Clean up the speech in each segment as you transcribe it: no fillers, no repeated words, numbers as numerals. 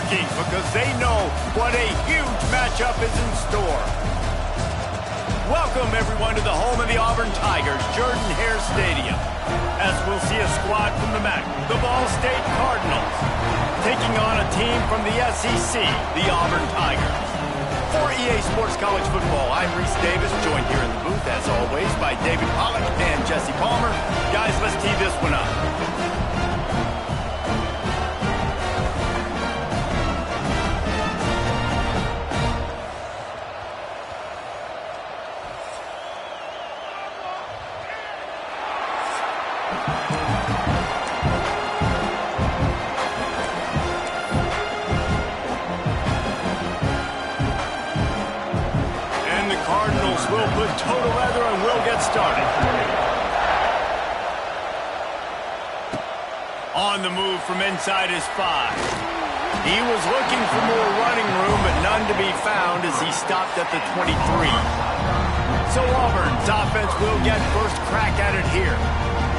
looking because they know what a huge matchup is in store. Welcome, everyone, to the home of the Auburn Tigers, Jordan-Hare Stadium. As we'll see a squad from the MAC, the Ball State Cardinals, taking on a team from the SEC, the Auburn Tigers. For EA Sports College Football, I'm Reese Davis, joined here in the booth, as always, by David Pollack and Jesse Palmer. Guys, let's tee this one up. We'll put total leather and we'll get started. On the move from inside his 5. He was looking for more running room, but none to be found as he stopped at the 23. So Auburn's offense will get first crack at it here.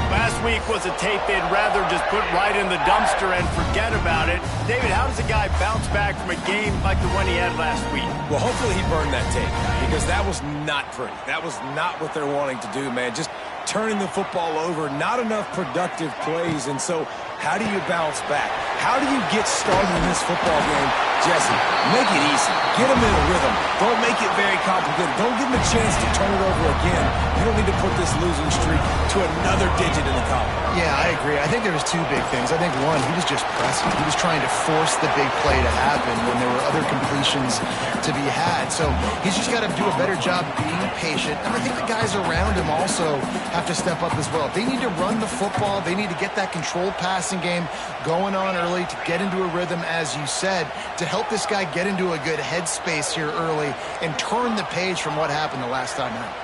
Last week was a tape they'd rather just put right in the dumpster and forget about it. David, how does a guy bounce back from a game like the one he had last week? Well, hopefully he burned that tape because that was not pretty. That was not what they're wanting to do, man. Just turning the football over, not enough productive plays. And so how do you bounce back? How do you get started in this football game? Jesse, make it easy. Get them in a rhythm. Don't make it very complicated. Don't give them a chance to turn it over again. You don't need to put this losing streak to another digit in the column. Yeah, I agree. I think there was two big things. I think, one, he was just pressing. He was trying to force the big play to happen when there were other completions to be had. So he's just got to do a better job being patient. And I think the guys around him also have to step up as well. They need to run the football. They need to get that controlled passing game going on early to get into a rhythm, as you said, to help this guy get into a good headspace here early and turn the page from what happened the last time out.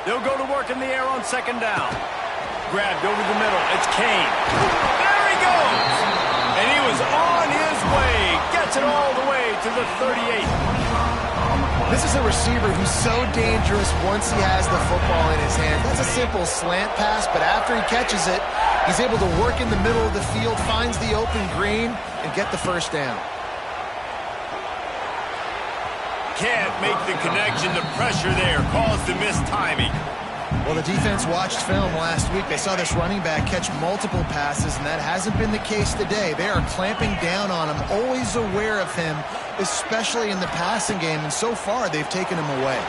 They'll go to work in the air on second down. Grabbed over the middle. It's Kane. There he goes! And he was on his way. Gets it all the way to the 38. This is a receiver who's so dangerous once he has the football in his hand. That's a simple slant pass, but after he catches it, he's able to work in the middle of the field, finds the open green, and get the first down. Can't make the connection. The pressure there caused the missed timing. Well, the defense watched film last week. They saw this running back catch multiple passes, and that hasn't been the case today. They are clamping down on him, always aware of him, especially in the passing game, and so far they've taken him away.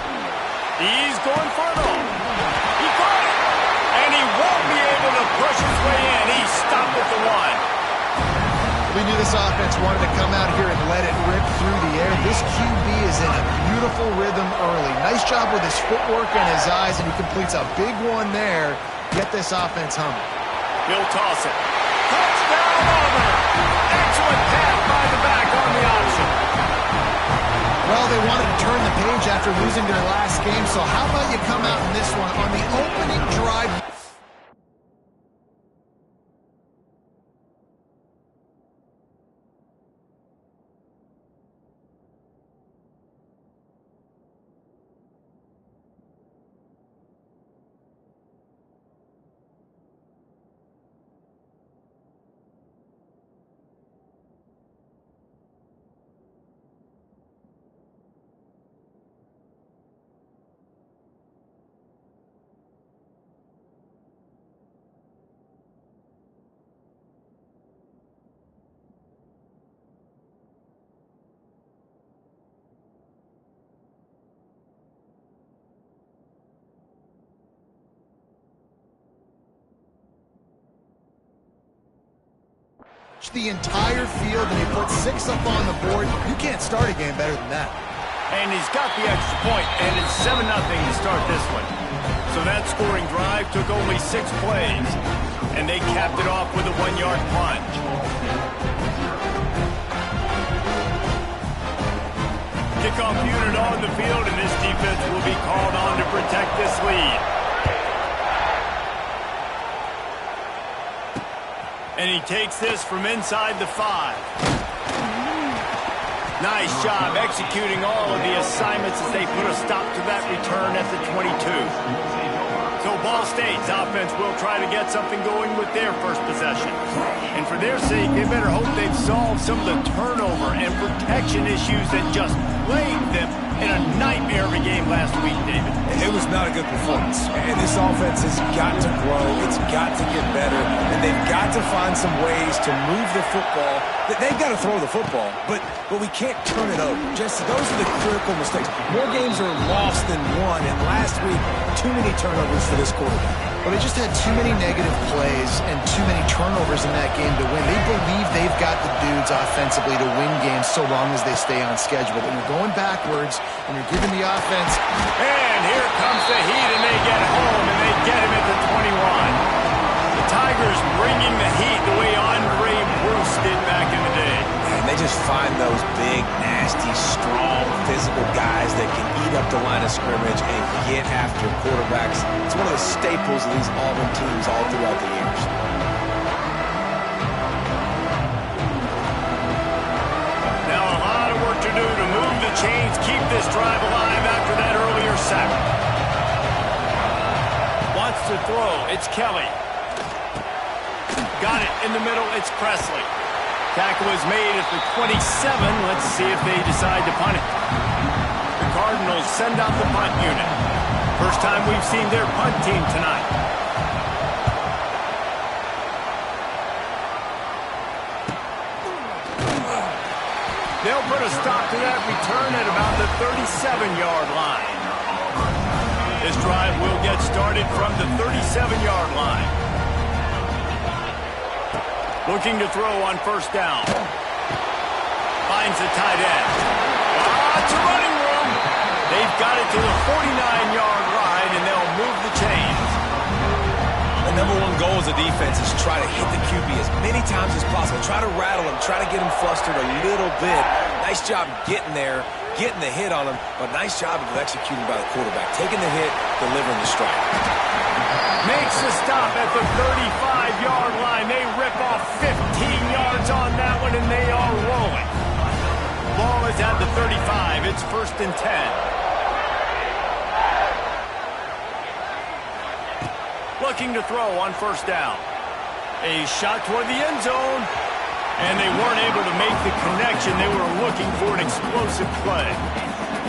He's going for it all. He caught it, and he won't be able to push his way in. He stopped at the 1. We knew this offense wanted to come out here and let it rip through the air. This QB is in a beautiful rhythm early. Nice job with his footwork and his eyes, and he completes a big one there. Get this offense humming. He'll toss it. Touchdown, Auburn! Excellent pass by the back on the option. Well, they wanted to turn the page after losing their last game, so how about you come out in this one on the opening drive? The entire field, and he put 6 up on the board. You can't start a game better than that. And he's got the extra point, and it's 7-0 to start this one. So that scoring drive took only 6 plays, and they capped it off with a 1-yard plunge. Kickoff unit on the field, and this defense will be called on to protect this lead. And he takes this from inside the 5. Nice job executing all of the assignments as they put a stop to that return at the 22. So Ball State's offense will try to get something going with their first possession. And for for their sake, they better hope they've solved some of the turnover and protection issues that just plagued them in a nightmare of a game last week, David. It was not a good performance, and this offense has got to grow. It's got to get better, and they've got to find some ways to move the football. They've got to throw the football, but we can't turn it over. Just those are the critical mistakes. More games are lost than won, and last week, too many turnovers for this quarterback. Well, they just had too many negative plays and too many turnovers in that game to win. They believe they've got the dudes offensively to win games so long as they stay on schedule. But when you're going backwards and you're giving the offense... And here comes the heat, and they get home, and they get him at the 21. The Tigers bringing the heat the way Andre Bruce did back in the day. And they just find those big, nasty, strong, physical guys that can eat up the line of scrimmage and get after quarterbacks. It's one of the staples of these Auburn teams all throughout the years. Now a lot of work to do to move the chains, keep this drive alive after that earlier sack. Wants to throw. It's Kelly. Got it in the middle. It's Presley. Tackle is made at the 27. Let's see if they decide to punt it. The Cardinals send out the punt unit. First time we've seen their punt team tonight. They'll put a stop to that return at about the 37-yard line. This drive will get started from the 37-yard line. Looking to throw on first down. Finds the tight end. Lots of running room. They've got it to the 49-yard line, and they'll move the chains. The number one goal as a defense is try to hit the QB as many times as possible. Try to rattle him. Try to get him flustered a little bit. Nice job getting there, getting the hit on him, but nice job of executing by the quarterback. Taking the hit, delivering the strike. Makes the stop at the 35-yard line. They rip off 15 yards on that one, and they are rolling. Ball is at the 35. It's 1st and 10. Looking to throw on first down. A shot toward the end zone, and they weren't able to make the connection. They were looking for an explosive play.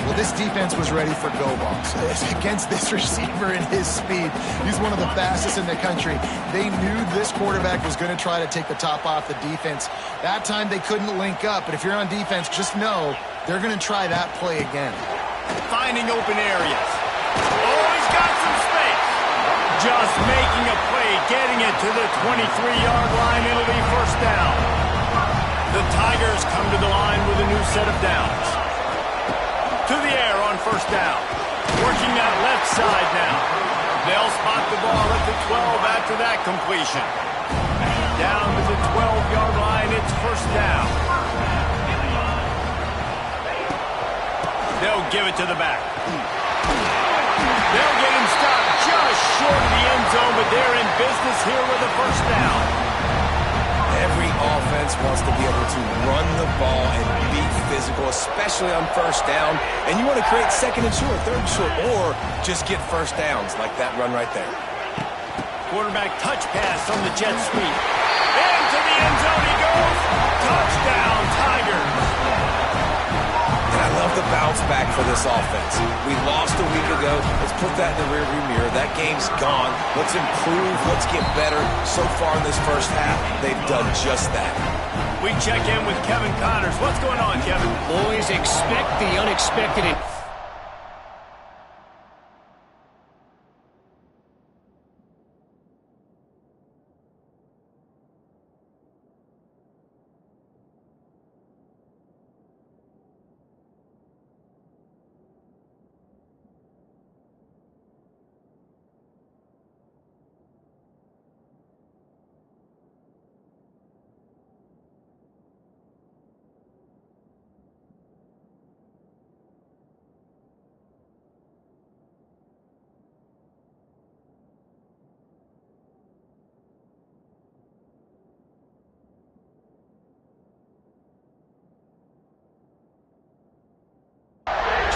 Well, this defense was ready for go balls. Against this receiver and his speed, he's one of the fastest in the country. They knew this quarterback was going to try to take the top off the defense. That time they couldn't link up, but if you're on defense, just know they're going to try that play again. Finding open areas. Oh, he's got some space. Just making a play, getting it to the 23-yard line. It'll be first down. The Tigers come to the line with a new set of downs. To the air on first down. Working that left side now. They'll spot the ball at the 12 after that completion. Down to the 12-yard line. It's first down. They'll give it to the back. They'll get him stopped just short of the end zone, but they're in business here with a first down. Every offense wants to be able to run the ball and be physical, especially on first down. And you want to create second and short, third and short, or just get first downs like that run right there. Quarterback touch pass on the jet sweep. Into the end zone he goes. Touchdown, Tigers. And I love the bounce back for this offense. We lost a week ago. Let's put that in the rearview mirror. That game's gone. Let's improve. Let's get better. So far in this first half, they've done just that. We check in with Kevin Connors. What's going on, Kevin? Boys, expect the unexpected.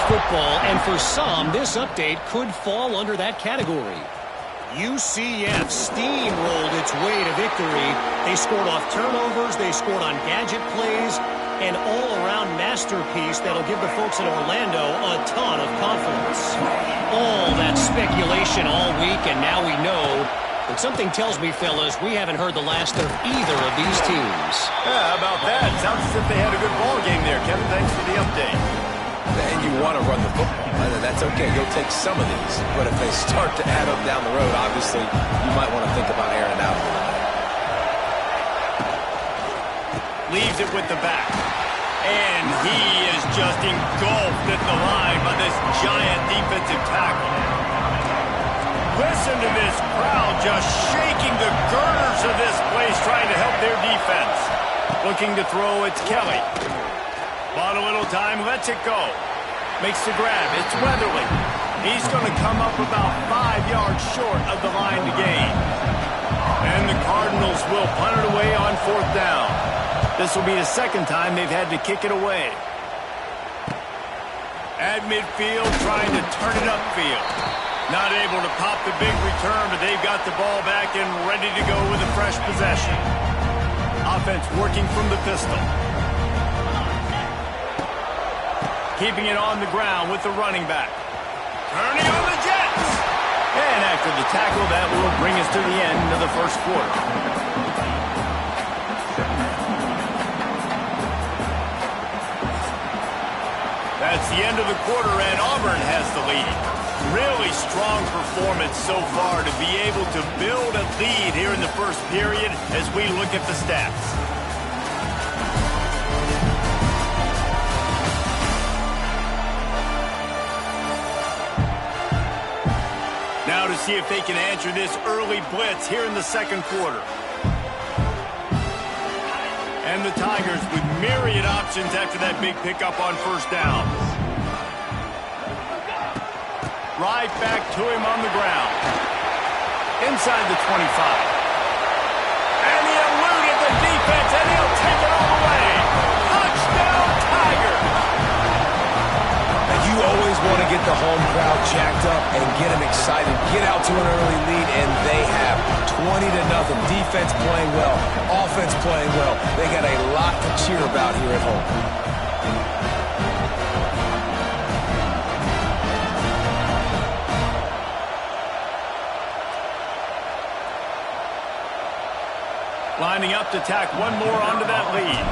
Football, and for some, this update could fall under that category. UCF steamrolled its way to victory. They scored off turnovers, they scored on gadget plays, an all-around masterpiece that'll give the folks in Orlando a ton of confidence. All that speculation all week, and now we know. But something tells me, fellas, we haven't heard the last of either of these teams. Yeah, how about that? Sounds as if they had a good ball game there, Kevin. Thanks for the update. And you want to run the football. That's okay. You'll take some of these. But if they start to add up down the road, obviously, you might want to think about airing it out a little bit. Leaves it with the back. And he is just engulfed at the line by this giant defensive tackle. Listen to this crowd just shaking the girders of this place, trying to help their defense. Looking to throw, it's Kelly. Bought a little time, lets it go. Makes the grab, it's Weatherly. He's going to come up about 5 yards short of the line to gain. And the Cardinals will punt it away on 4th down. This will be the second time they've had to kick it away. At midfield, trying to turn it upfield. Not able to pop the big return, but they've got the ball back and ready to go with a fresh possession. Offense working from the pistol. Keeping it on the ground with the running back. Turning on the Jets. And after the tackle, that will bring us to the end of the first quarter. That's the end of the quarter, and Auburn has the lead. Really strong performance so far to be able to build a lead here in the first period as we look at the stats. Now to see if they can answer this early blitz here in the second quarter. And the Tigers with myriad options after that big pickup on 1st down. Right back to him on the ground. Inside the 25. And he eluded the defense, and he'll take it all the way. Touchdown, Tigers! You always want to get the home crowd jacked up and get them excited. Get out to an early lead, and they have 20-0. Defense playing well, offense playing well. They got a lot to cheer about here at home. Lining up to tack one more onto that lead.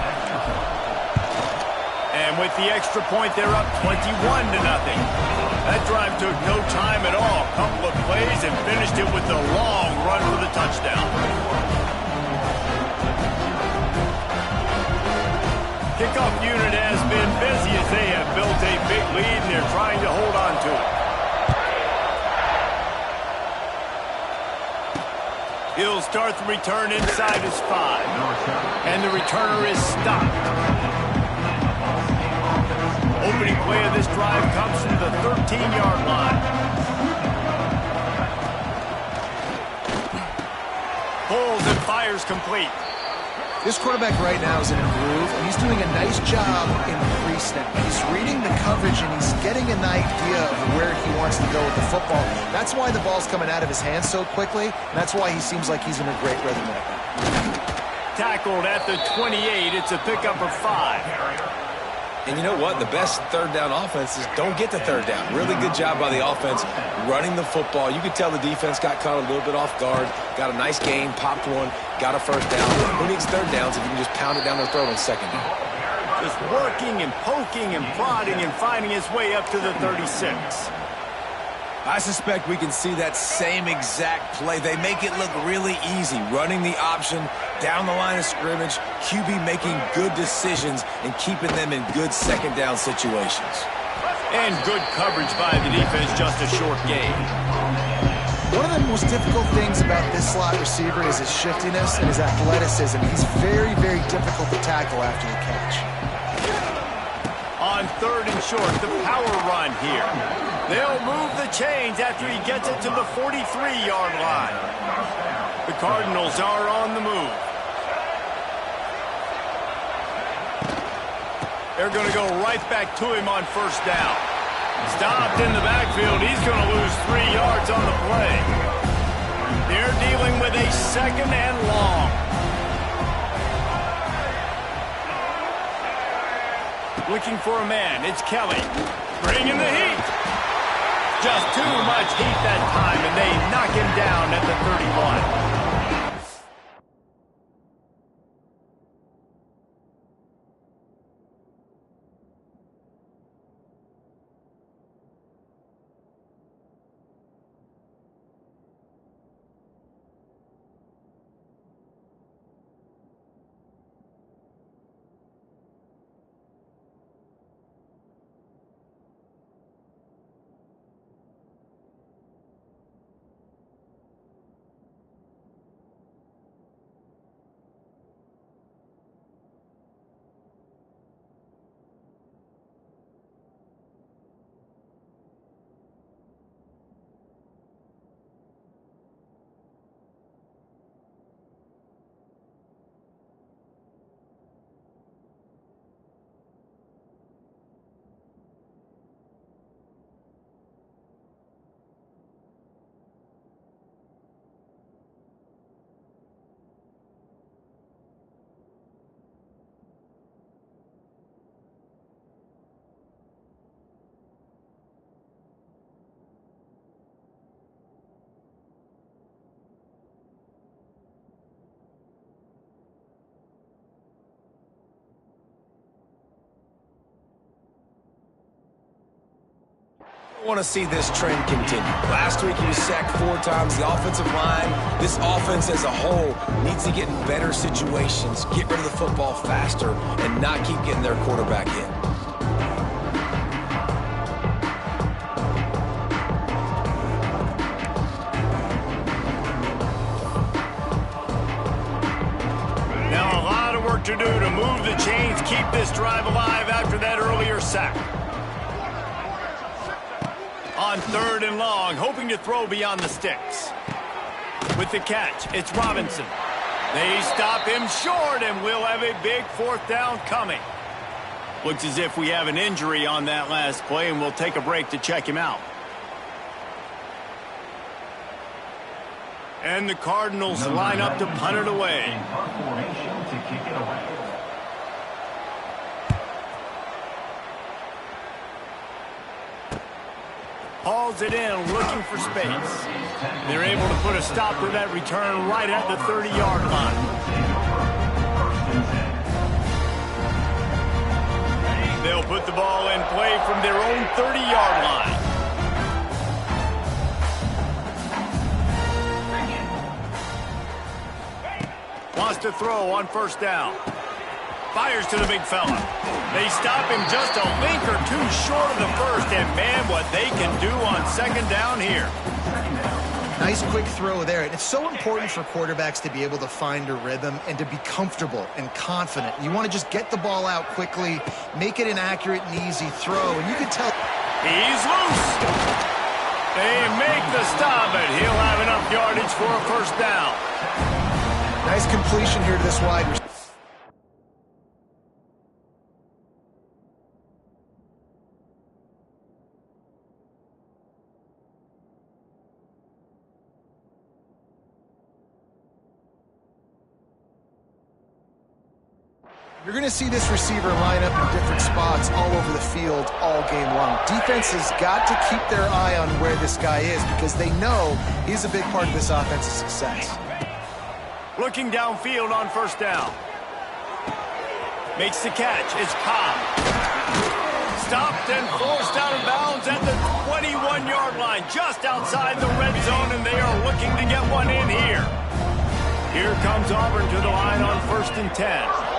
And with the extra point, they're up 21-0. That drive took no time at all. Couple of plays and finished it with a long run for the touchdown. Kickoff unit has been busy as they have built a big lead, and they're trying to hold on to it. He'll start the return inside his 5. And the returner is stopped. Opening play of this drive comes from the 13-yard line. Pulls and fires complete. This quarterback right now is in a groove, and he's doing a nice job in the pre-snap. He's reading the coverage, and he's getting an idea of where he wants to go with the football. That's why the ball's coming out of his hands so quickly, and that's why he seems like he's in a great rhythm right now. Tackled at the 28. It's a pickup of 5. And you know what? The best 3rd down offenses don't get to 3rd down. Really good job by the offense running the football. You could tell the defense got caught a little bit off guard, got a nice gain, popped one, got a 1st down. Who needs 3rd downs if you can just pound it down their throat on 2nd down? Just working and poking and prodding and finding his way up to the 36. I suspect we can see that same exact play. They make it look really easy, running the option down the line of scrimmage, QB making good decisions and keeping them in good 2nd down situations. And good coverage by the defense, just a short gain. One of the most difficult things about this slot receiver is his shiftiness and his athleticism. He's very, very difficult to tackle after the catch. On 3rd and short, the power run here. They'll move the chains after he gets it to the 43-yard line. The Cardinals are on the move. They're going to go right back to him on 1st down. Stopped in the backfield. He's going to lose 3 yards on the play. They're dealing with a second and long. Looking for a man. It's Kelly. Bringing the heat. Just too much heat that time, and they knock him down at the 31. I want to see this trend continue. Last week he was sacked 4 times. The offensive line, this offense as a whole, needs to get in better situations, get rid of the football faster, and not keep getting their quarterback hit. Now a lot of work to do to move the chains, keep this drive alive after that earlier sack. On 3rd and long, hoping to throw beyond the sticks. With the catch, it's Robinson. They stop him short, and we'll have a big 4th down coming. Looks as if we have an injury on that last play, and we'll take a break to check him out. And the Cardinals line up to punt it away. Hauls it in, looking for space. They're able to put a stop to that return right at the 30-yard line. They'll put the ball in play from their own 30-yard line. Wants to throw on 1st down. Fires to the big fella. They stop him just a link or 2 short of the 1st, and man, what they can do on 2nd down here. Nice quick throw there. And it's so important for quarterbacks to be able to find a rhythm and to be comfortable and confident. You want to just get the ball out quickly, make it an accurate and easy throw, and you can tell. He's loose. They make the stop, but he'll have enough yardage for a 1st down. Nice completion here to this wide receiver. You're going to see this receiver line up in different spots all over the field all game long. Defense has got to keep their eye on where this guy is because they know he's a big part of this offense's success. Looking downfield on 1st down. Makes the catch. It's Cobb. Stopped and forced out of bounds at the 21-yard line, just outside the red zone, and they are looking to get one in here. Here comes Auburn to the line on 1st and 10.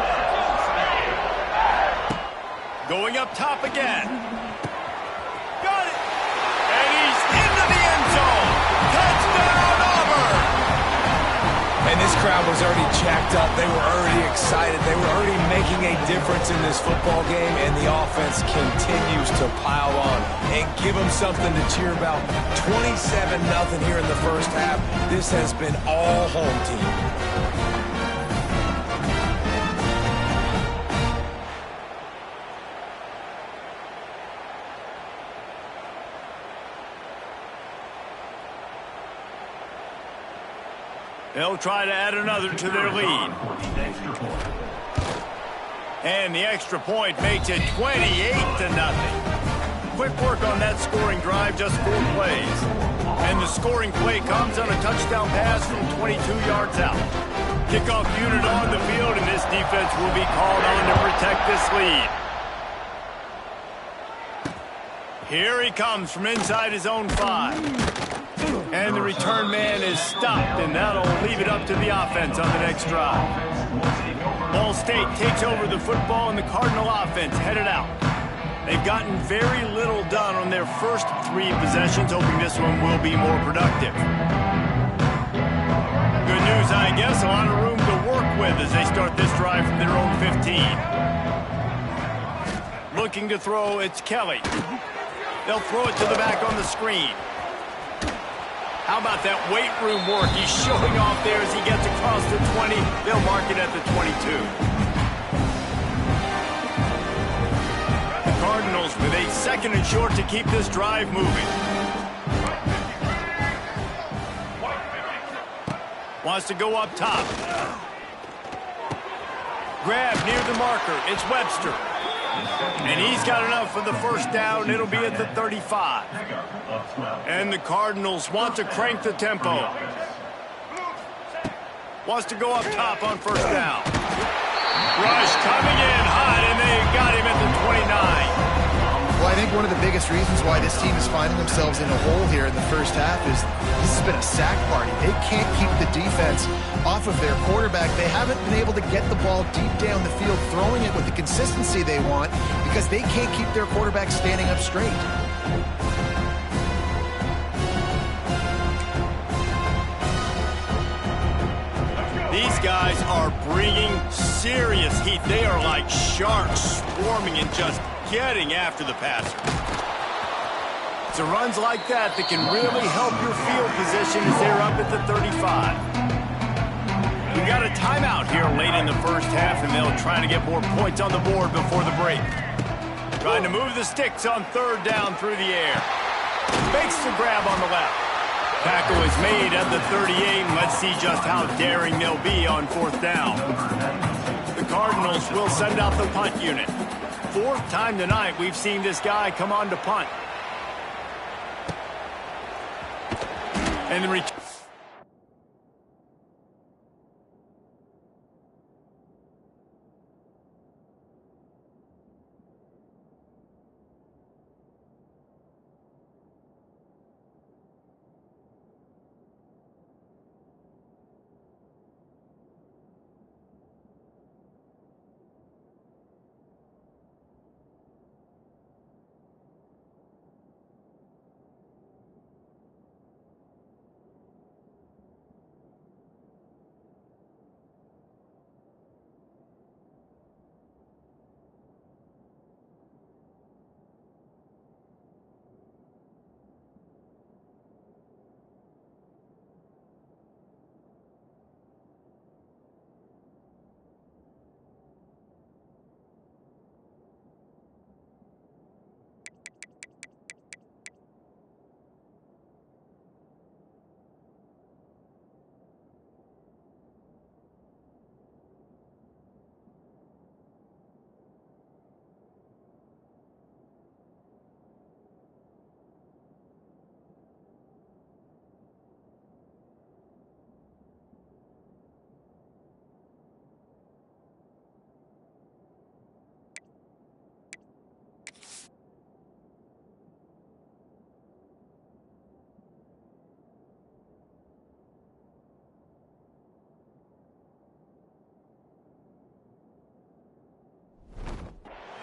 Going up top again. Got it. And he's into the end zone. Touchdown, Auburn. And this crowd was already jacked up. They were already excited. They were already making a difference in this football game, and the offense continues to pile on and give them something to cheer about. 27-0 here in the 1st half. This has been all home team. They'll try to add another to their lead. And the extra point makes it 28-0. Quick work on that scoring drive, just 4 plays. And the scoring play comes on a touchdown pass from 22 yards out. Kickoff unit on the field, and this defense will be called on to protect this lead. Here he comes from inside his own 5. And the return man is stopped, and that'll leave it up to the offense on the next drive. Ball State takes over the football, and the Cardinal offense headed out. They've gotten very little done on their first 3 possessions, hoping this one will be more productive. Good news, I guess, a lot of room to work with as they start this drive from their own 15. Looking to throw, it's Kelly. They'll throw it to the back on the screen. How about that weight room work? He's showing off there as he gets across the 20. They'll mark it at the 22. The Cardinals with a 2nd and short to keep this drive moving. Wants to go up top. Grab near the marker. It's Webster. And he's got enough for the first down. It'll be at the 35. And the Cardinals want to crank the tempo. Wants to go up top on first down. Rush coming in hot, and they got him at the 29. Well, I think one of the biggest reasons why this team is finding themselves in a hole here in the first half is this has been a sack party. They can't keep the defense off of their quarterback. They haven't been able to get the ball deep down the field, throwing it with the consistency they want because they can't keep their quarterback standing up straight. These guys are bringing serious heat. They are like sharks swarming and just getting after the passer. It's the runs like that that can really help your field position as they're up at the 35. We got a timeout here late in the first half, and they'll try to get more points on the board before the break. Trying to move the sticks on 3rd down through the air. Makes the grab on the left. Tackle is made at the 38, and let's see just how daring they'll be on 4th down. The Cardinals will send out the punt unit. 4th time tonight we've seen this guy come on to punt. And the return.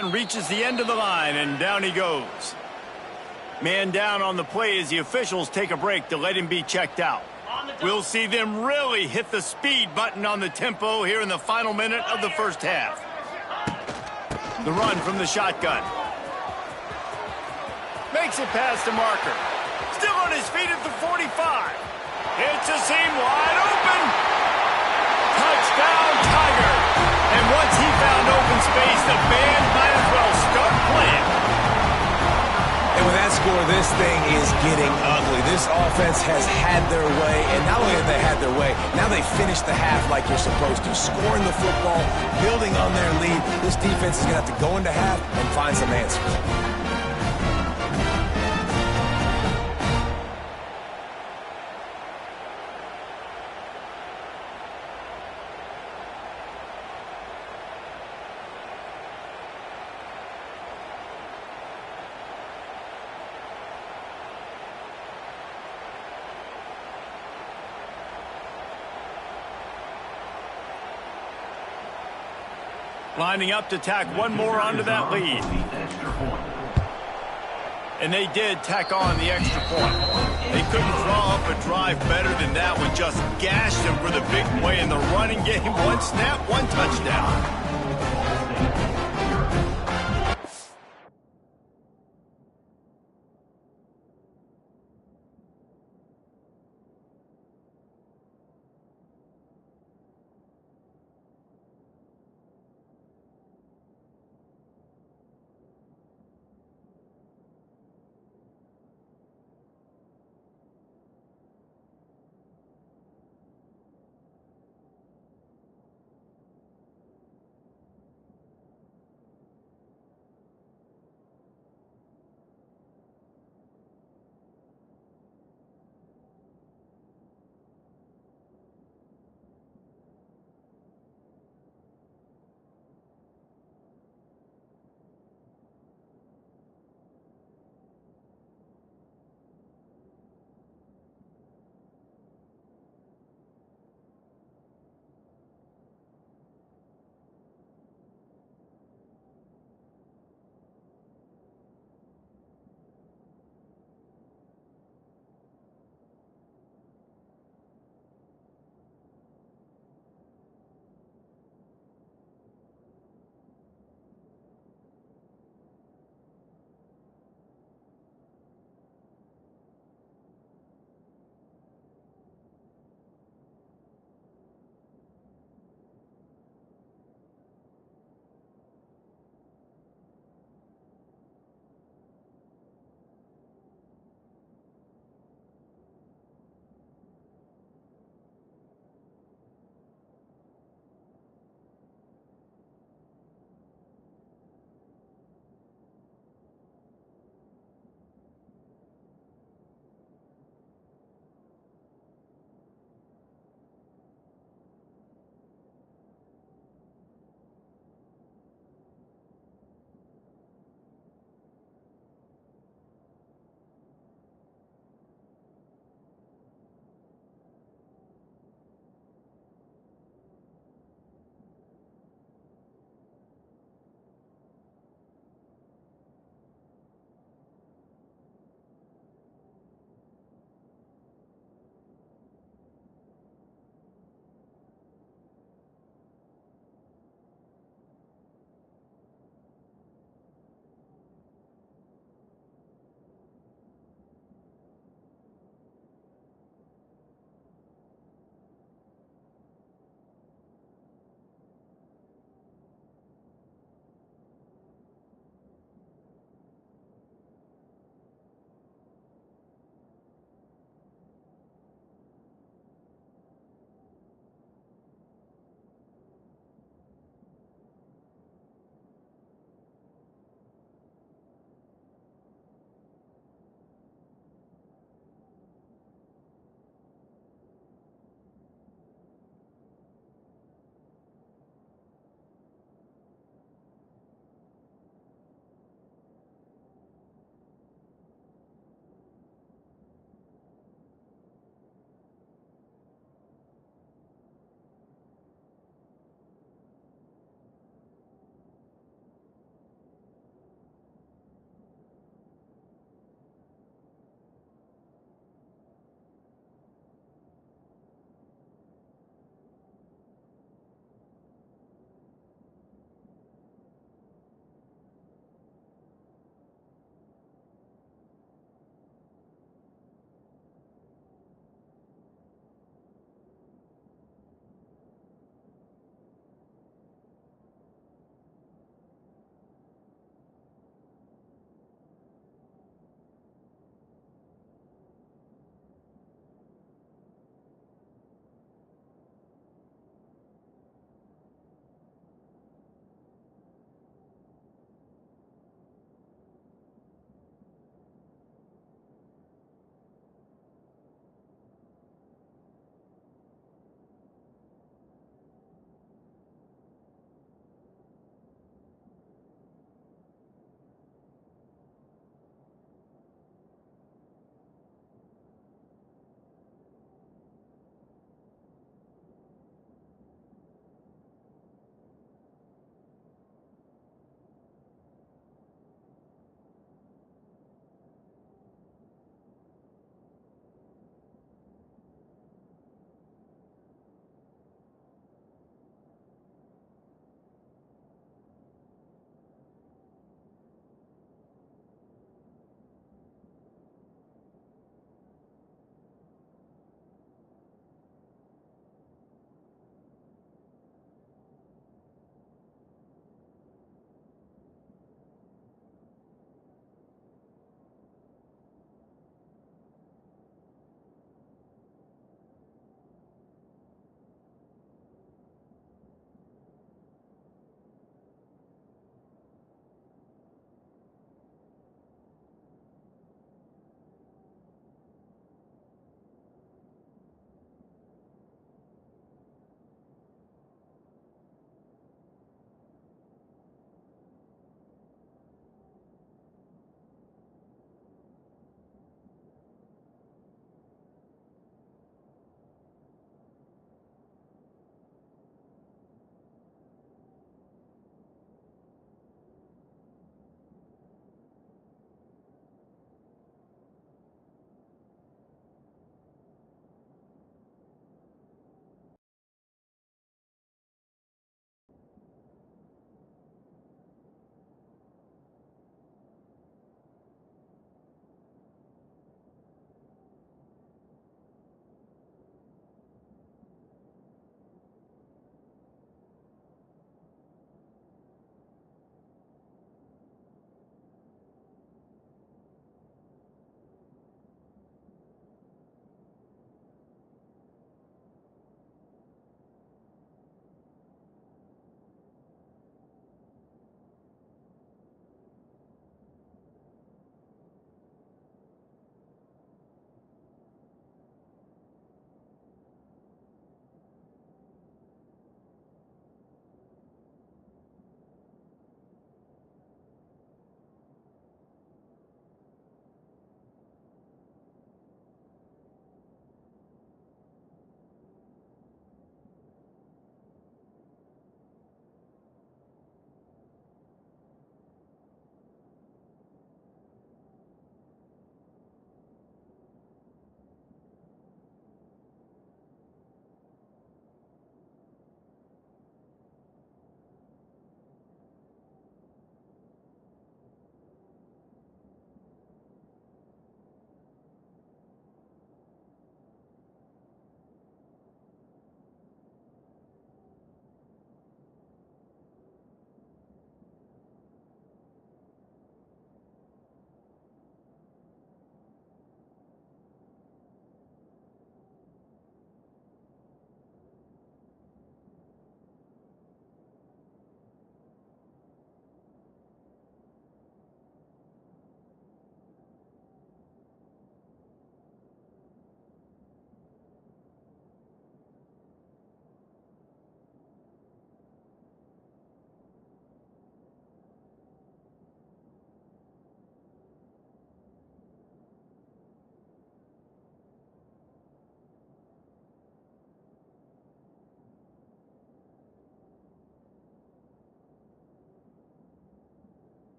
And reaches the end of the line, and down he goes. Man down on the play as the officials take a break to let him be checked out. We'll see them really hit the speed button on the tempo here in the final minute of the first half. The run from the shotgun. Makes it past the marker. Still on his feet at the 45. It's a seam wide open. Touchdown, Tiger. And once he found open space, the band might as well start playing. And with that score, this thing is getting ugly. This offense has had their way, and not only have they had their way, now they finish the half like you're supposed to, scoring the football, building on their lead. This defense is going to have to go into half and find some answers. Lining up to tack one more onto that lead. And they did tack on the extra point. They couldn't draw up a drive better than that one. Just gashed them for the big play in the running game. One snap, one touchdown.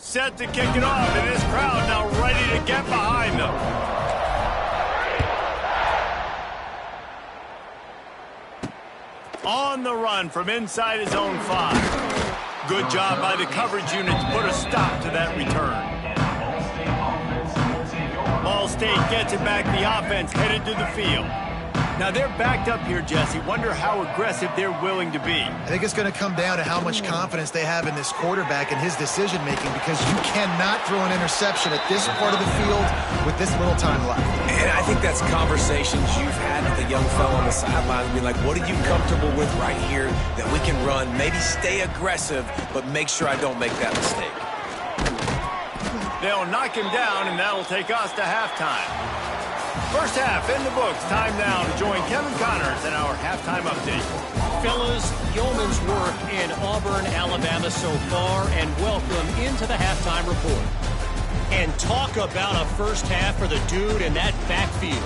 Set to kick it off, and this crowd now ready to get behind them. On the run from inside his own 5. Good job by the coverage unit to put a stop to that return. Ball State gets it back. The offense headed to the field. Now they're backed up here, Jesse. Wonder how aggressive they're willing to be. I think it's going to come down to how much confidence they have in this quarterback and his decision-making, because you cannot throw an interception at this part of the field with this little time left. And I think that's conversations you've had with a young fellow on the sideline. Be like, what are you comfortable with right here that we can run? Maybe stay aggressive, but make sure I don't make that mistake. They'll knock him down, and that'll take us to halftime. First half in the books. Time now to join Kevin Connors in our halftime update. Fellas, yeoman's work in Auburn, Alabama so far, and welcome into the halftime report. And talk about a first half for the dude in that backfield.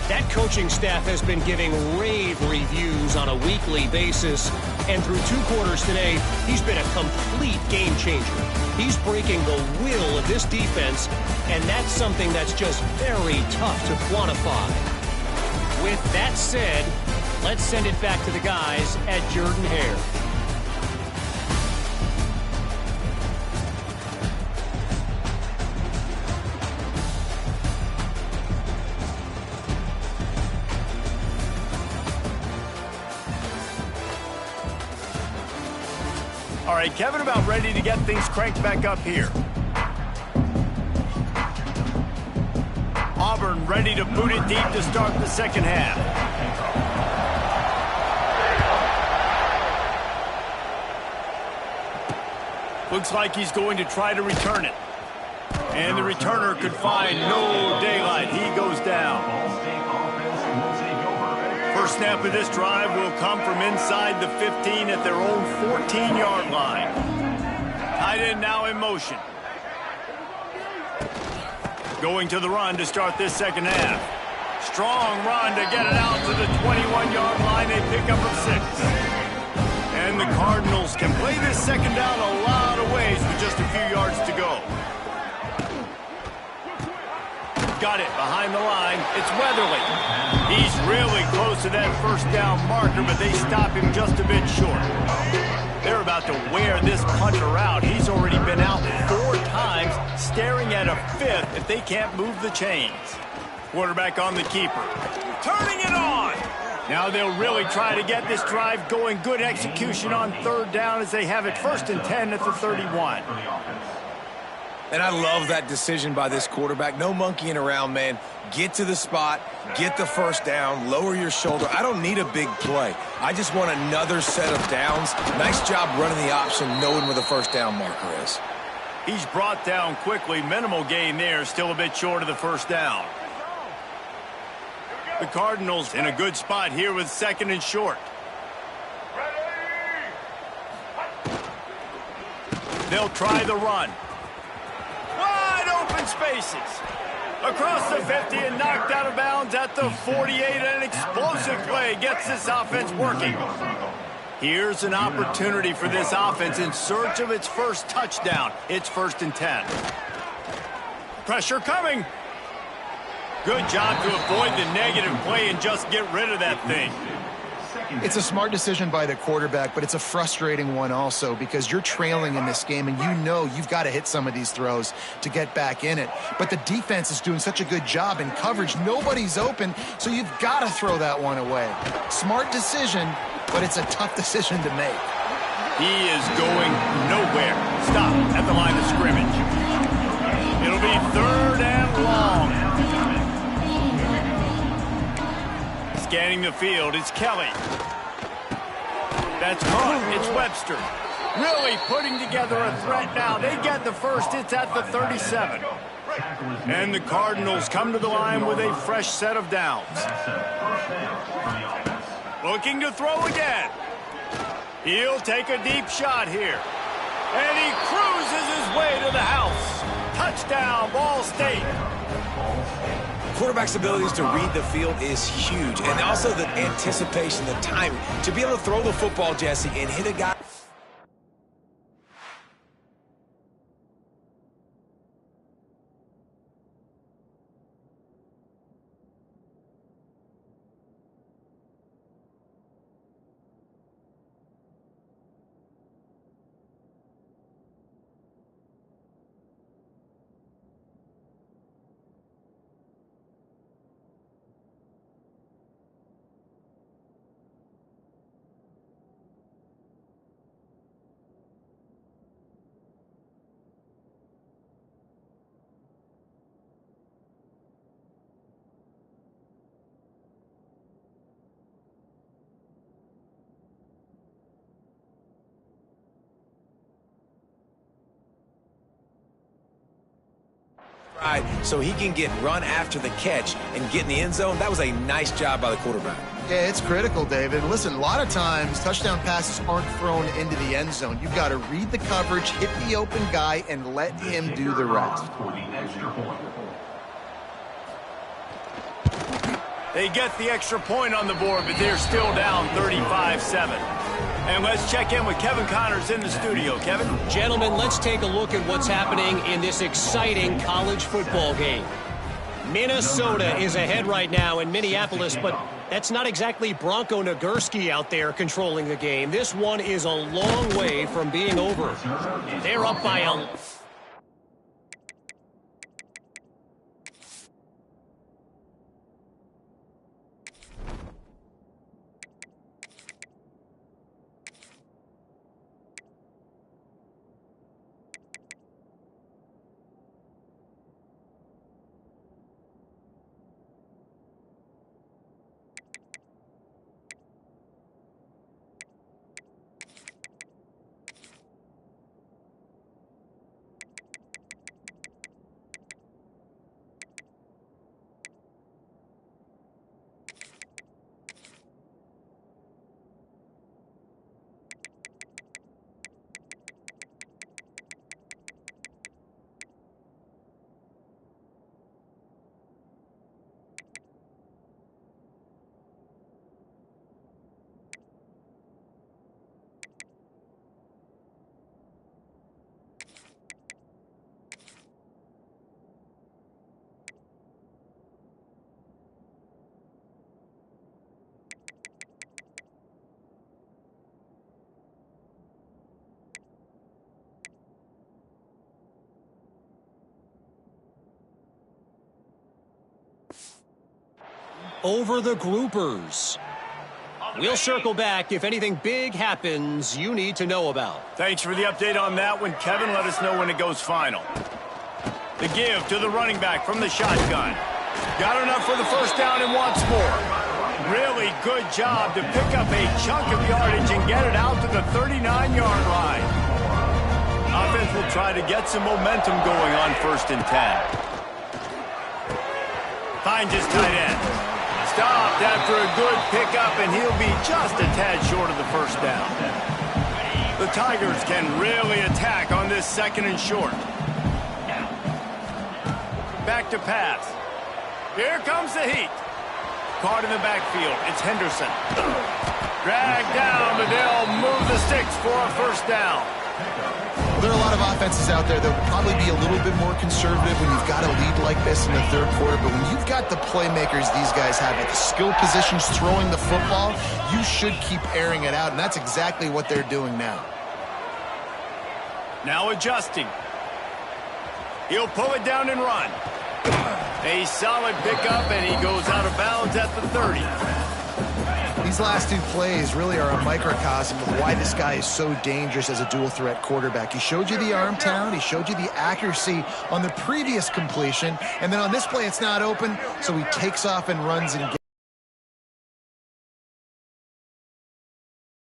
That coaching staff has been giving rave reviews on a weekly basis, and through 2 quarters today, he's been a complete game changer. He's breaking the will of this defense, and that's something that's just very tough to quantify. With that said, let's send it back to the guys at Jordan-Hare. All right, Kevin, about ready to get things cranked back up here. Auburn ready to boot it deep to start the second half. Looks like he's going to try to return it. And the returner could find no daylight. He goes down. First snap of this drive will come from inside the 15 at their own 14-yard line. Tight end now in motion. Going to the run to start this second half. Strong run to get it out to the 21-yard line. They pick up a 6. And the Cardinals can play this second down a lot of ways with just a few yards to go. Got it behind the line. It's Weatherly. He's really close to that first down marker, but they stop him just a bit short. They're about to wear this punter out. He's already been out 4 times, staring at a 5th if they can't move the chains. Quarterback on the keeper. Turning it on. Now they'll really try to get this drive going. Good execution on 3rd down as they have it 1st and 10 at the 31. And I love that decision by this quarterback. No monkeying around, man. Get to the spot, get the first down, lower your shoulder. I don't need a big play. I just want another set of downs. Nice job running the option, knowing where the first down marker is. He's brought down quickly. Minimal gain there, still a bit short of the first down. The Cardinals in a good spot here with 2nd and short. They'll try the run. Open spaces. Across the 50 and knocked out of bounds at the 48. An explosive play gets this offense working. Here's an opportunity for this offense in search of its first touchdown. It's 1st and 10. Pressure coming. Good job to avoid the negative play and just get rid of that thing. It's a smart decision by the quarterback, but it's a frustrating one also, because you're trailing in this game and you know you've got to hit some of these throws to get back in it. But the defense is doing such a good job in coverage. Nobody's open, so you've got to throw that one away. Smart decision, but it's a tough decision to make. He is going nowhere. Stop at the line of scrimmage. It'll be 3rd and long. Scanning the field, it's Kelly. That's caught. It's Webster. Really putting together a threat now. They get the first. It's at the 37. And the Cardinals come to the line with a fresh set of downs. Looking to throw again. He'll take a deep shot here. And he cruises his way to the house. Touchdown, Ball State. Quarterback's abilities to read the field is huge. And also the anticipation, the timing. To be able to throw the football, Jesse, and hit a guy. So he can get run after the catch and get in the end zone. That was a nice job by the quarterback. Yeah, it's critical, David. Listen, a lot of times touchdown passes aren't thrown into the end zone. You've got to read the coverage, hit the open guy, and let him do the rest. They get the extra point on the board, but they're still down 35-7. And let's check in with Kevin Connors in the studio. Kevin? Gentlemen, let's take a look at what's happening in this exciting college football game. Minnesota is ahead right now in Minneapolis, but that's not exactly Bronco Nagurski out there controlling the game. This one is a long way from being over. They're up by a... over the groupers. We'll circle back if anything big happens you need to know about. Thanks for the update on that one, Kevin. Let us know when it goes final. The give to the running back from the shotgun. Got enough for the first down and wants more. Really good job to pick up a chunk of yardage and get it out to the 39-yard line. Offense will try to get some momentum going on 1st and 10. Finds his tight end. Stopped after a good pickup, and he'll be just a tad short of the first down. The Tigers can really attack on this 2nd and short. Back to pass. Here comes the heat. Caught in the backfield. It's Henderson. Dragged down, but they'll move the sticks for a first down. There are a lot of offenses out there that will probably be a little bit more conservative when you've got a lead like this in the 3rd quarter, but when you've got the playmakers these guys have at the skill positions throwing the football, you should keep airing it out, and that's exactly what they're doing now. Now adjusting. He'll pull it down and run. A solid pickup, and he goes out of bounds at the 30. These last 2 plays really are a microcosm of why this guy is so dangerous as a dual-threat quarterback. He showed you the arm talent, he showed you the accuracy on the previous completion, and then on this play it's not open, so he takes off and runs and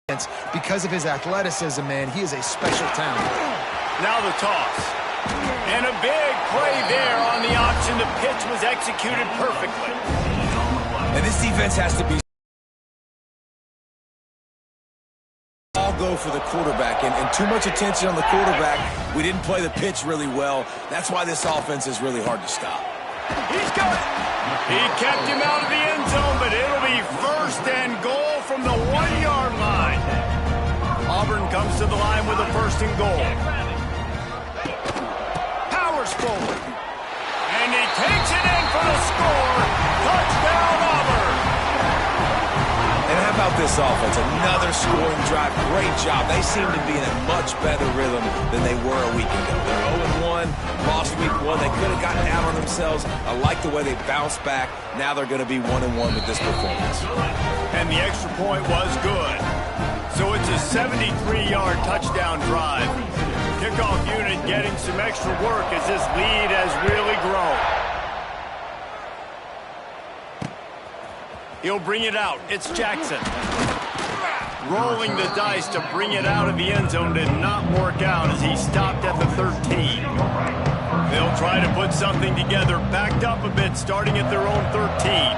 gets because of his athleticism, man. He is a special talent. Now the toss. And a big play there on the option. The pitch was executed perfectly. And this defense has to be all go for the quarterback, and too much attention on the quarterback. We didn't play the pitch really well. That's why this offense is really hard to stop. He's got it. He kept him out of the end zone, but it'll be 1st and goal from the 1-yard line. Auburn comes to the line with a 1st and goal. Powers forward. And he takes it in for the score. Touchdown, Auburn. And how about this offense? Another scoring drive. Great job. They seem to be in a much better rhythm than they were a week ago. They're 0-1, lost week 1. They could have gotten down on themselves. I like the way they bounced back. Now they're going to be 1-1 with this performance. And the extra point was good. So it's a 73-yard touchdown drive. Kickoff unit getting some extra work as this lead has really grown. He'll bring it out. It's Jackson. Rolling the dice to bring it out of the end zone did not work out as he stopped at the 13. They'll try to put something together, backed up a bit, starting at their own 13.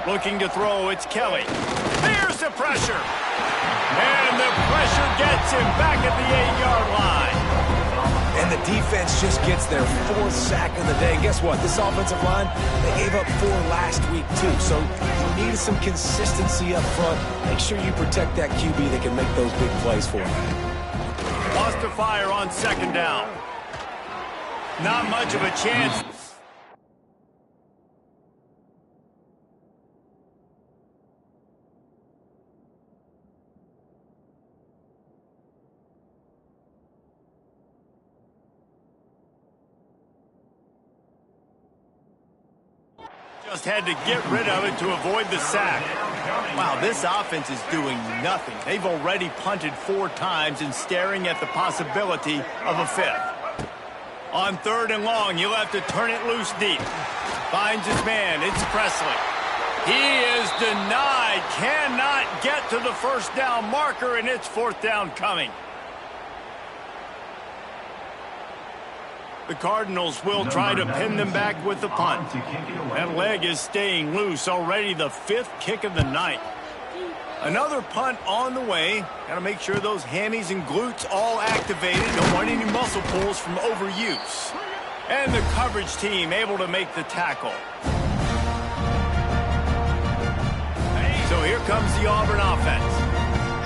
Looking to throw, it's Kelly. There's the pressure. And the pressure gets him back at the 8-yard line. And the defense just gets their 4th sack of the day. And guess what? This offensive line, they gave up 4 last week too. So you need some consistency up front. Make sure you protect that QB that can make those big plays for you. Lost to fire on 2nd down. Not much of a chance. Just had to get rid of it to avoid the sack. Wow, this offense is doing nothing. They've already punted 4 times and staring at the possibility of a 5th. On 3rd and long, he'll have to turn it loose deep. Finds his man. It's Presley. He is denied. Cannot get to the 1st down marker, and it's 4th down coming. The Cardinals will try to pin them back with the punt. That leg is staying loose. Already the 5th kick of the night. Another punt on the way. Got to make sure those hammies and glutes all activated. Don't want any muscle pulls from overuse. And the coverage team able to make the tackle. So here comes the Auburn offense.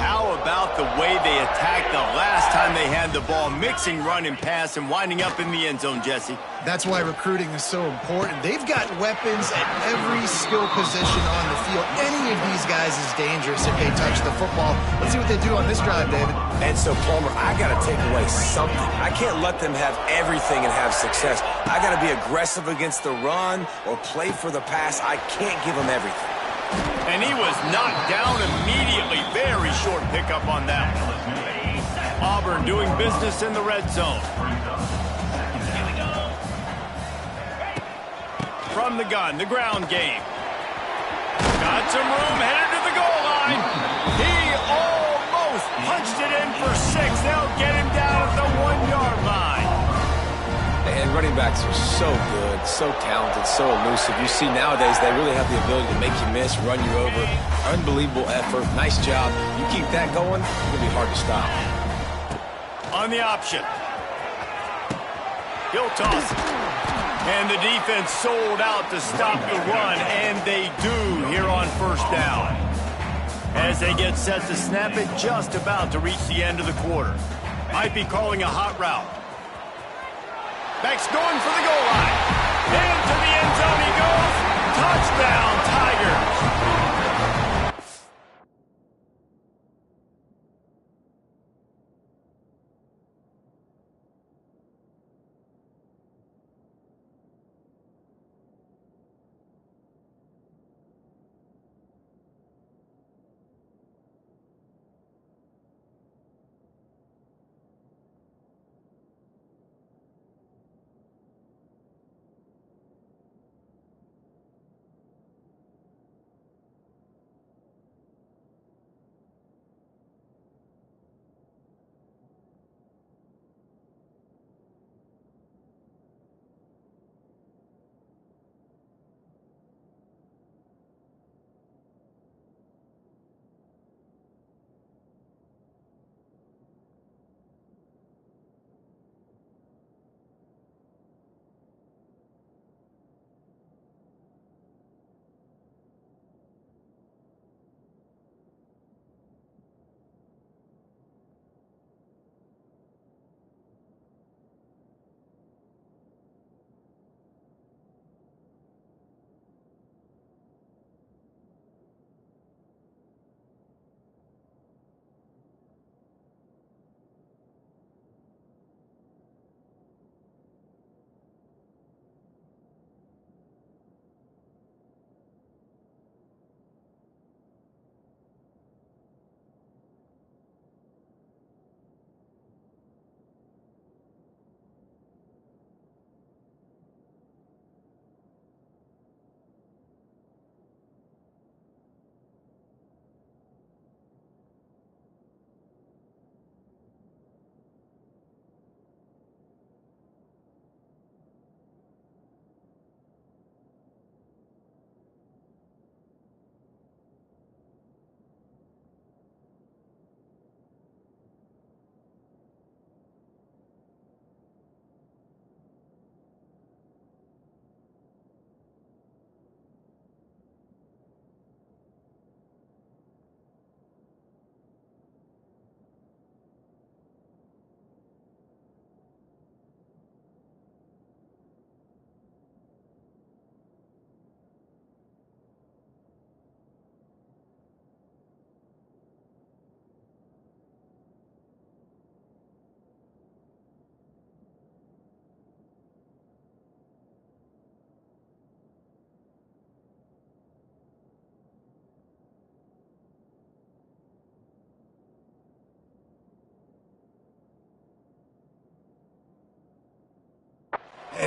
How about the way they attacked the last time they had the ball, mixing run and pass and winding up in the end zone, Jesse? That's why recruiting is so important. They've got weapons at every skill position on the field. Any of these guys is dangerous if they touch the football. Let's see what they do on this drive, David. And so, Palmer, I got to take away something. I can't let them have everything and have success. I got to be aggressive against the run or play for the pass. I can't give them everything. And he was knocked down immediately. Very short pickup on that. Auburn doing business in the red zone. From the gun, the ground game. Got some room, headed to the goal line. He almost punched it in for 6. They'll get him down at the 1-yard line. And running backs are so good, so talented, so elusive. You see nowadays they really have the ability to make you miss, run you over. Unbelievable effort. Nice job. You keep that going, it's going to be hard to stop. On the option. He'll toss it. And the defense sold out to stop the run, and they do here on 1st down. As they get set to snap it, just about to reach the end of the quarter. Might be calling a hot route. Beck's going for the goal line. Into the end zone he goes. Touchdown, Tigers.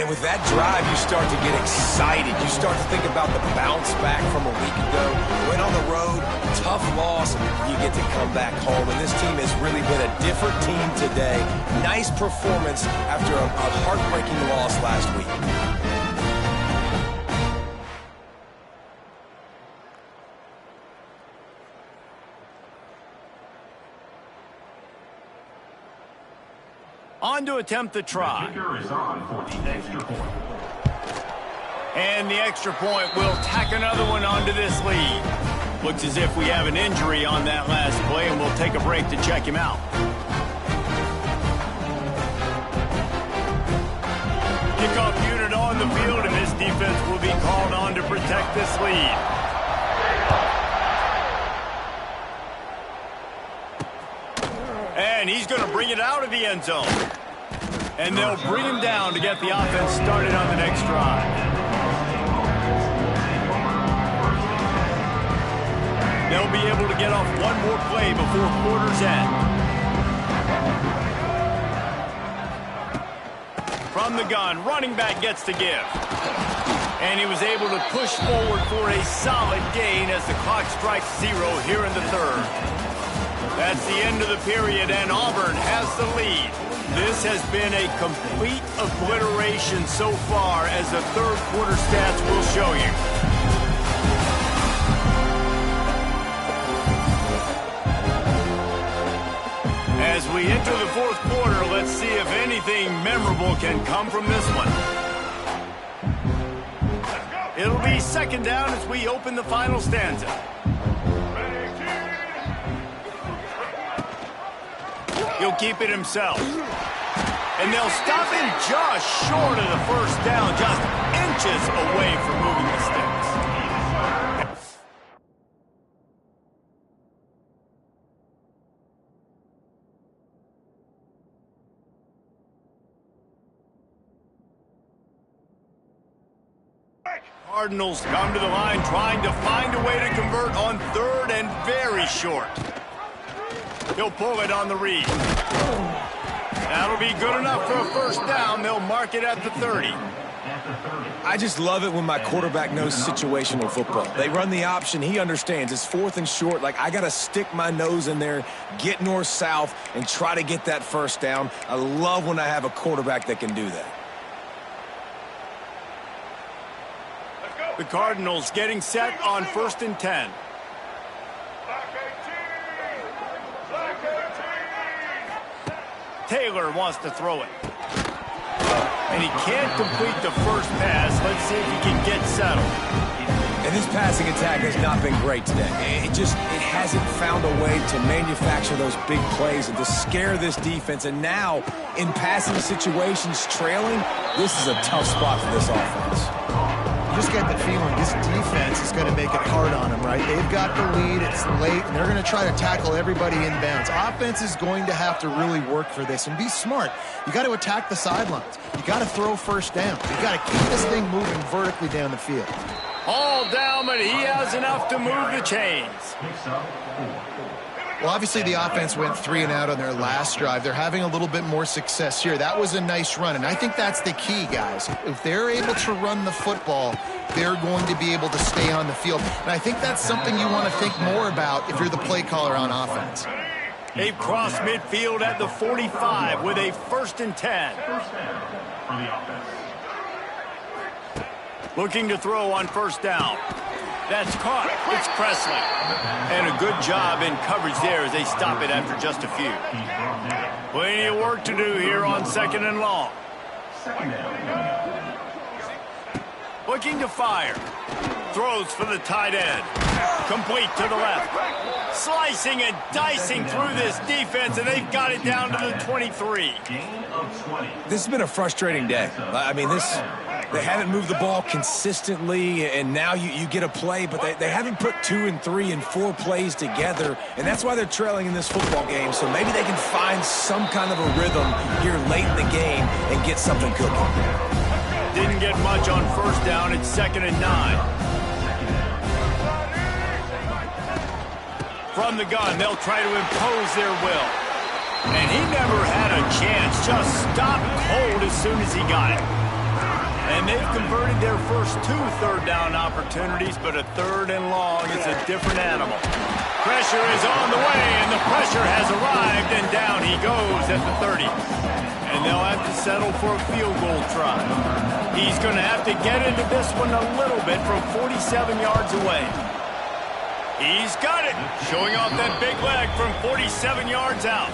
And with that drive, you start to get excited. You start to think about the bounce back from a week ago. Went on the road, tough loss, you get to come back home. And this team has really been a different team today. Nice performance after a heartbreaking loss last week. On to attempt the try. Is on for the extra point. And the extra point will tack another one onto this lead. Looks as if we have an injury on that last play, and we'll take a break to check him out. Kickoff unit on the field, and this defense will be called on to protect this lead. And he's going to bring it out of the end zone. And they'll bring him down to get the offense started on the next drive. They'll be able to get off one more play before quarter's end. From the gun, running back gets to give. And he was able to push forward for a solid gain as the clock strikes 0 here in the third. That's the end of the period, and Auburn has the lead. This has been a complete obliteration so far, as the third quarter stats will show you. As we enter the fourth quarter, let's see if anything memorable can come from this one. It'll be second down as we open the final stanza. He'll keep it himself. And they'll stop him just short of the first down, just inches away from moving the sticks. Cardinals come to the line trying to find a way to convert on third and very short. He'll pull it on the read. That'll be good enough for a first down. They'll mark it at the 30. I just love it when my quarterback knows situational football. They run the option. He understands. It's fourth and short. Like, I got to stick my nose in there, get north-south, and try to get that first down. I love when I have a quarterback that can do that. The Cardinals getting set on 1st and 10. Taylor wants to throw it. And he can't complete the first pass. Let's see if he can get settled. And this passing attack has not been great today. It hasn't found a way to manufacture those big plays and to scare this defense. And now, in passing situations, trailing, this is a tough spot for this offense. You just get the feeling this defense is going to make it hard on them, right? They've got the lead, it's late, and they're going to try to tackle everybody inbounds. Offense is going to have to really work for this and be smart. You got to attack the sidelines. You got to throw first down. You got to keep this thing moving vertically down the field. All down, but he has enough to move the chains. Well, obviously the offense went 3 and out on their last drive. They're having a little bit more success here. That was a nice run, and I think that's the key, guys. If they're able to run the football, they're going to be able to stay on the field. And I think that's something you want to think more about if you're the play caller on offense. They've crossed midfield at the 45 with a 1st and 10. First down for the offense. Looking to throw on 1st down. That's caught. It's Presley. And a good job in coverage there as they stop it after just a few. Plenty of work to do here on 2nd and long. Second down. Looking to fire. Throws for the tight end. Complete to the left. Slicing and dicing through this defense, and they've got it down to the 23. Gain of 20. This has been a frustrating day. I mean, they haven't moved the ball consistently, and now you get a play, but they haven't put 2 and 3 and 4 plays together, and that's why they're trailing in this football game. So maybe they can find some kind of a rhythm here late in the game and get something cooking. Didn't get much on 1st down. It's 2nd and 9. From the gun, they'll try to impose their will. And he never had a chance. Just stopped cold as soon as he got it. And they've converted their first 2 third-down opportunities, but a 3rd and long is a different animal. Pressure is on the way, and the pressure has arrived, and down he goes at the 30. And they'll have to settle for a field goal try. He's going to have to get into this one a little bit from 47 yards away. He's got it, showing off that big leg from 47 yards out.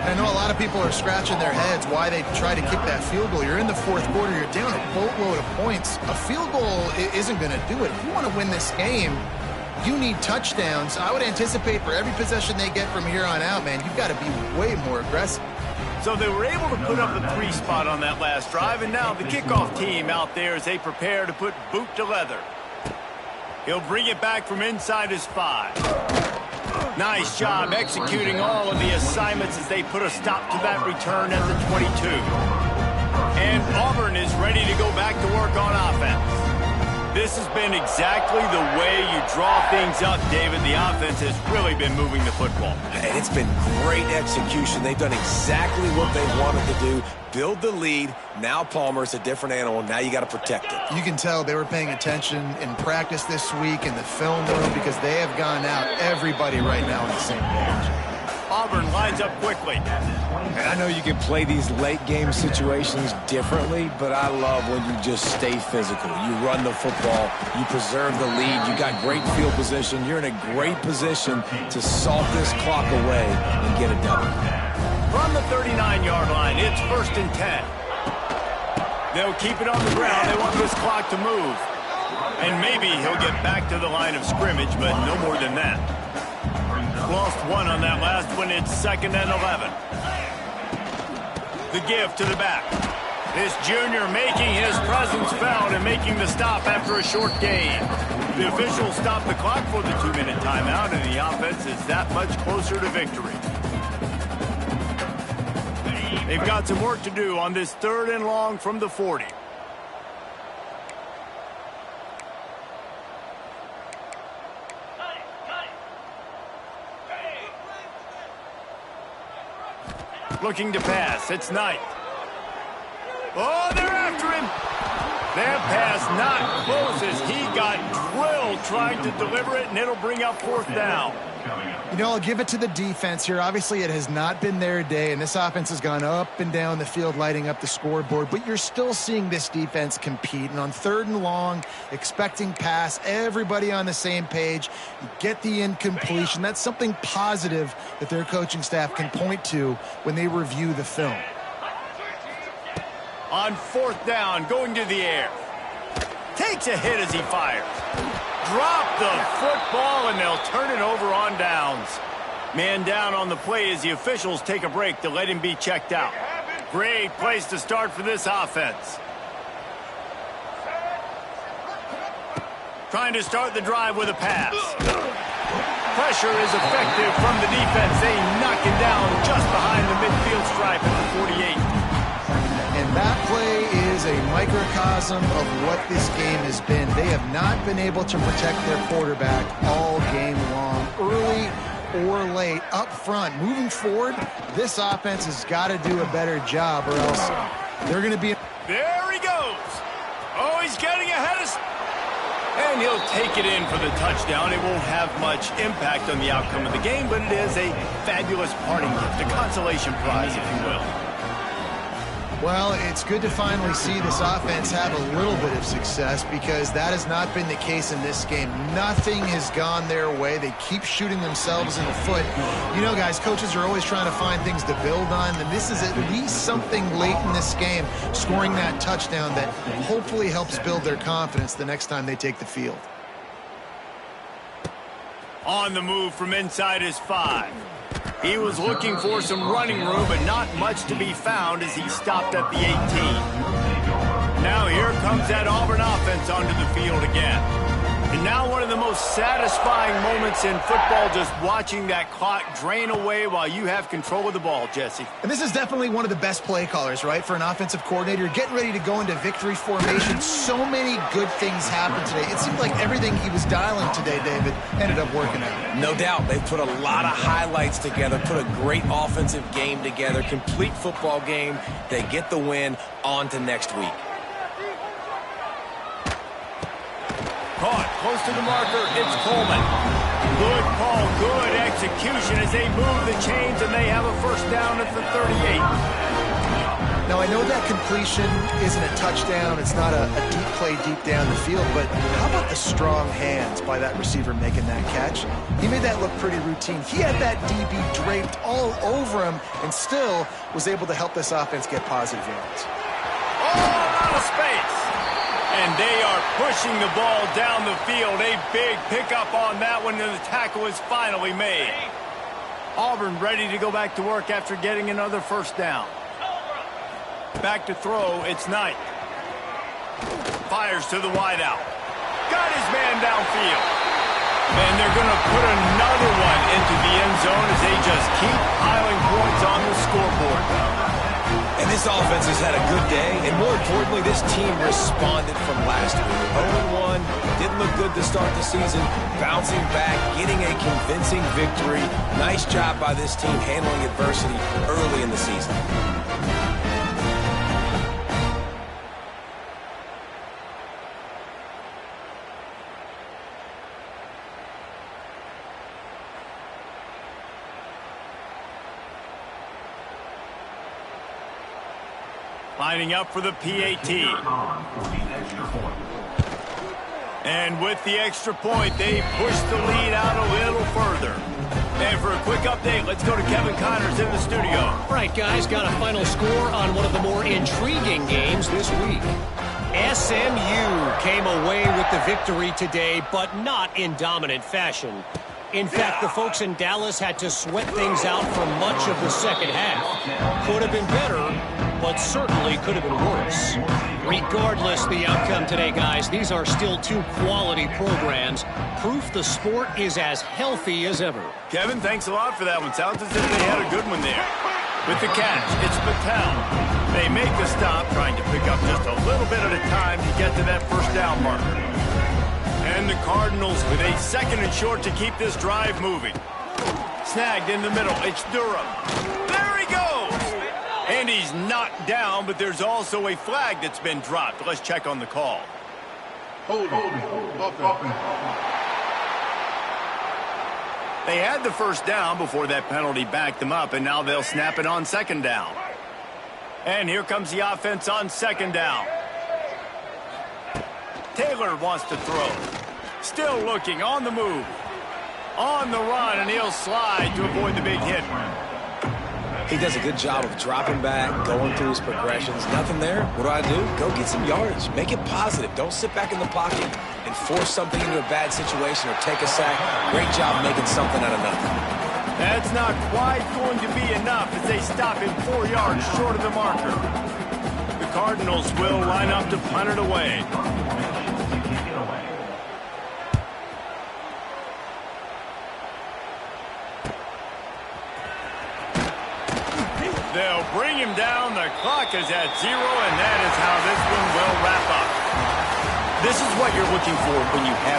I know a lot of people are scratching their heads why they try to kick that field goal. You're in the 4th quarter. You're down a boatload of points. A field goal isn't going to do it. If you want to win this game, you need touchdowns. I would anticipate for every possession they get from here on out, man, you've got to be way more aggressive. So they were able to put up the 3 spot on that last drive, and now the kickoff team out there as they prepare to put boot to leather. He'll bring it back from inside his 5. Nice job executing all of the assignments as they put a stop to that return at the 22. And Auburn is ready to go back to work on offense. This has been exactly the way you draw things up, David. The offense has really been moving the football. And it's been great execution. They've done exactly what they wanted to do. Build the lead. Now Palmer's a different animal. Now you got to protect it. You can tell they were paying attention in practice this week in the film room because they have gone out, everybody right now on the same page. Auburn lines up quickly. And I know you can play these late game situations differently, but I love when you just stay physical. You run the football, you preserve the lead, you got great field position, you're in a great position to salt this clock away and get a double. From the 39-yard line, it's 1st and 10. They'll keep it on the ground. They want this clock to move. And maybe he'll get back to the line of scrimmage, but no more than that. Lost 1 on that last one. It's 2nd and 11. The give to the back. This junior making his presence felt and making the stop after a short gain. The officials stop the clock for the 2-minute timeout, and the offense is that much closer to victory. They've got some work to do on this 3rd and long from the 40. Looking to pass. It's Knight. Oh, they're after him. That pass not close as he got drilled trying to deliver it, and it'll bring up 4th down. You know, I'll give it to the defense here. Obviously, it has not been their day, and this offense has gone up and down the field lighting up the scoreboard, but you're still seeing this defense compete. And on 3rd and long, expecting pass, everybody on the same page, you get the incompletion. That's something positive that their coaching staff can point to when they review the film. On 4th down, going to the air. Takes a hit as he fires. Drop the football, and they'll turn it over on downs. Man down on the play as the officials take a break to let him be checked out. Great place to start for this offense. Trying to start the drive with a pass. Pressure is effective from the defense. They knock him down just behind the midfield stripe at the 48. And that play is a microcosm of what this game has been. They have not been able to protect their quarterback all game long, early or late, up front. Moving forward, this offense has got to do a better job or else they're going to be... There he goes. Oh, he's getting ahead of... And he'll take it in for the touchdown. It won't have much impact on the outcome of the game, but it is a fabulous parting gift, a consolation prize, if you will. Well, it's good to finally see this offense have a little bit of success because that has not been the case in this game. Nothing has gone their way. They keep shooting themselves in the foot. You know, guys, coaches are always trying to find things to build on, and this is at least something late in this game, scoring that touchdown that hopefully helps build their confidence the next time they take the field. On the move from inside his 5. He was looking for some running room, but not much to be found as he stopped at the 18. Now here comes that Auburn offense onto the field again. And now one of the most satisfying moments in football, just watching that clock drain away while you have control of the ball, Jesse. And this is definitely one of the best play callers, right, for an offensive coordinator. Getting ready to go into victory formation. So many good things happened today. It seemed like everything he was dialing today, David, ended up working out. No doubt. They put a lot of highlights together, put a great offensive game together, complete football game. They get the win. On to next week. close to the marker. It's Coleman. Good call, good execution as they move the chains, and they have a first down at the 38. Now, I know that completion isn't a touchdown. It's not a deep play deep down the field, but how about the strong hands by that receiver making that catch? He made that look pretty routine. He had that DB draped all over him and still was able to help this offense get positive yards. All out of space. And they are pushing the ball down the field. A big pickup on that one, and the tackle is finally made. Auburn ready to go back to work after getting another first down. Back to throw, it's Knight. Fires to the wideout. Got his man downfield. And they're going to put another one into the end zone as they just keep piling points on the scoreboard. And this offense has had a good day, and more importantly, this team responded from last week. 0-1, didn't look good to start the season, bouncing back, getting a convincing victory. Nice job by this team handling adversity early in the season. Lining up for the PAT. And with the extra point, they push the lead out a little further. And for a quick update, let's go to Kevin Connors in the studio. All right, guys, got a final score on one of the more intriguing games this week. SMU came away with the victory today, but not in dominant fashion. In fact, the folks in Dallas had to sweat things out for much of the second half. Could have been better, but certainly could have been worse. Regardless the outcome today, guys, these are still two quality programs. Proof the sport is as healthy as ever. Kevin, thanks a lot for that one. Sounds as if they had a good one there. With the catch, it's Patel. They make the stop, trying to pick up just a little bit at a time to get to that first down marker. And the Cardinals with a second and short to keep this drive moving. Snagged in the middle, it's Durham. There he goes! And he's knocked down, but there's also a flag that's been dropped. Let's check on the call. They had the first down before that penalty backed them up, and now they'll snap it on second down. And here comes the offense on second down. Taylor wants to throw. Still looking, on the move. On the run, and he'll slide to avoid the big hit. He does a good job of dropping back, going through his progressions. Nothing there. What do? Go get some yardage. Make it positive. Don't sit back in the pocket and force something into a bad situation or take a sack. Great job making something out of nothing. That's not quite going to be enough as they stop him 4 yards short of the marker. The Cardinals will line up to punt it away. They'll bring him down. The clock is at 0, and that is how this one will wrap up. This is what you're looking for when you have